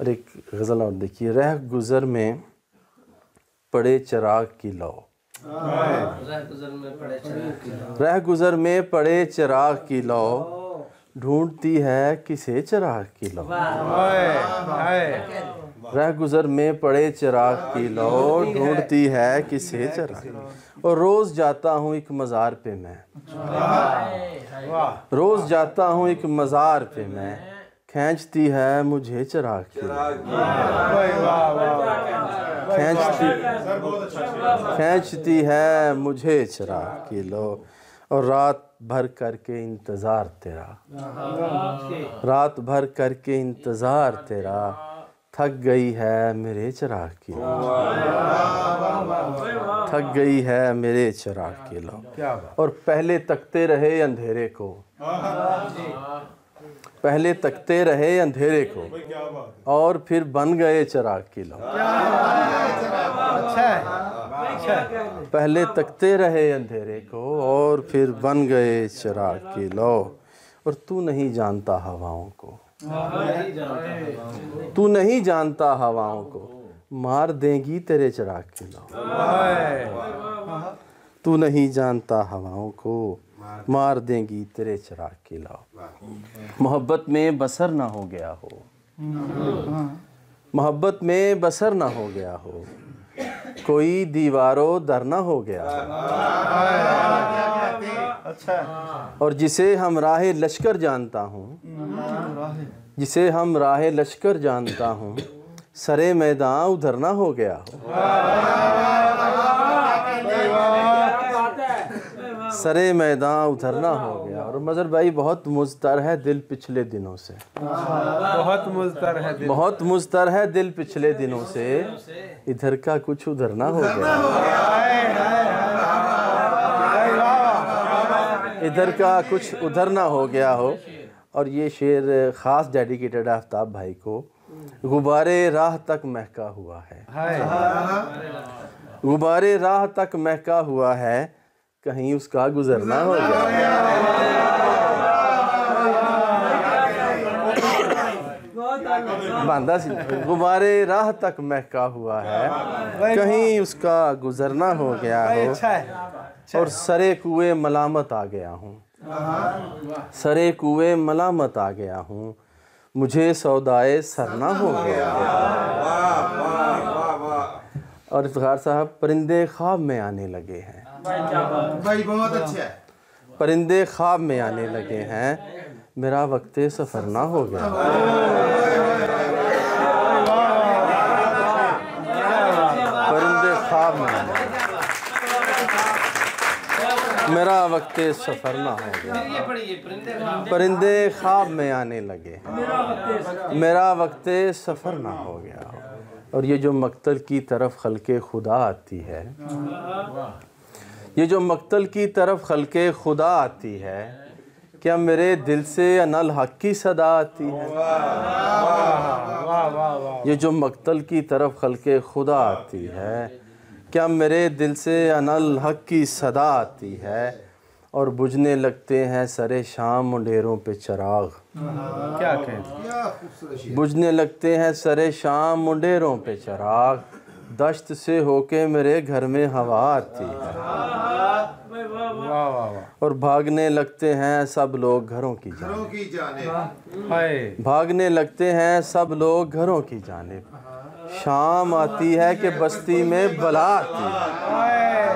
और एक गज़ल और देखिए, रह गुज़र में पड़े चिराग की लौ, रह गुज़र में पड़े चिराग की लौ, ढूंढती है किसे चिराग की लौ। रह गुज़र में पड़े चिराग की लौ, ढूंढती है किसे चिराग। और रोज़ जाता हूँ एक मज़ार पे मैं, रोज़ जाता हूँ एक मज़ार पे मैं, खींचती है मुझे चिराग की लौ। खींचती है मुझे चिराग की लौ। और रात भर करके इंतज़ार तेरा, रात भर करके इंतज़ार तेरा, थक गई है मेरे चिराग की लौ। थक गई है मेरे चिराग की लौ। और पहले तकते रहे अंधेरे को, पहले तकते रहे अंधेरे को, और फिर बन गए चिराग की लौ। पहले तकते रहे अंधेरे को, और फिर बन गए चिराग की लौ। और तू नहीं जानता हवाओं को, तू नहीं जानता हवाओं को, मार देंगी तेरे चिराग की लौ। तू नहीं जानता हवाओं को, मार देंगी तेरे चिराग की लौ। मोहब्बत में बसर ना हो गया हो, मोहब्बत में बसर ना हो गया हो, कोई दीवारों दर ना हो गया हो। और जिसे हम राहे लश्कर जानता हूँ, जिसे हम राहे लश्कर जानता हूँ, सरे मैदान उधर ना हो गया हो। सरे मैदान उधर ना हो गया। और मज़हर भाई बहुत मुज़तर है दिल पिछले दिनों से, बहुत मुज़तर है दिल, बहुत मुज़तर है दिल पिछले दिनों से, इधर का कुछ उधर ना हो गया, इधर का कुछ उधर ना हो गया हो। और ये शेर ख़ास डेडिकेटेड है आफ्ताब भाई को। गुब्बारे राह तक महका हुआ है, गुब्बारे राह तक महका हुआ है, कहीं उसका गुजरना हो गया। बांदा सी गुब्बारे राह तक महका हुआ है, कहीं उसका गुजरना हो गया हो। और सरे कुएं मलामत आ गया हूँ, सरे कुएं मलामत आ गया हूँ, मुझे सौदाए सरना हो गया। और इफ्तिखार साहब, परिंदे ख्वाब में आने लगे हैं भाई, बहुत अच्छा है। परिंदे ख्वाब में आने लगे हैं, मेरा वक्त सफ़र ना हो गया। परिंदे ख्वाब में आने, मेरा वक्त सफ़र ना हो गया। परिंदे ख्वाब में आने लगे हैं, मेरा वक्त सफ़र ना हो गया। और ये जो मक्तल की तरफ खल्के खुदा आती है, ये जो मक्तल की तरफ खल्के खुदा आती है, क्या मेरे दिल से अनल हक की सदा आती है। ये जो मक्तल की तरफ खल्के खुदा आती है, क्या मेरे दिल से अनल हक की सदा आती है। और बुझने लगते हैं सरे शाम मुंडेरों पे चिराग, क्या कहते, बुझने लगते हैं सरे शाम मुंडेरों पे चिराग, दश्त से होके मेरे घर में हवा आती है। और भागने लगते हैं सब लोग घरों की जानिब, भागने लगते हैं सब लोग घरों की जानिब, शाम आती है कि बस्ती में बला आती है।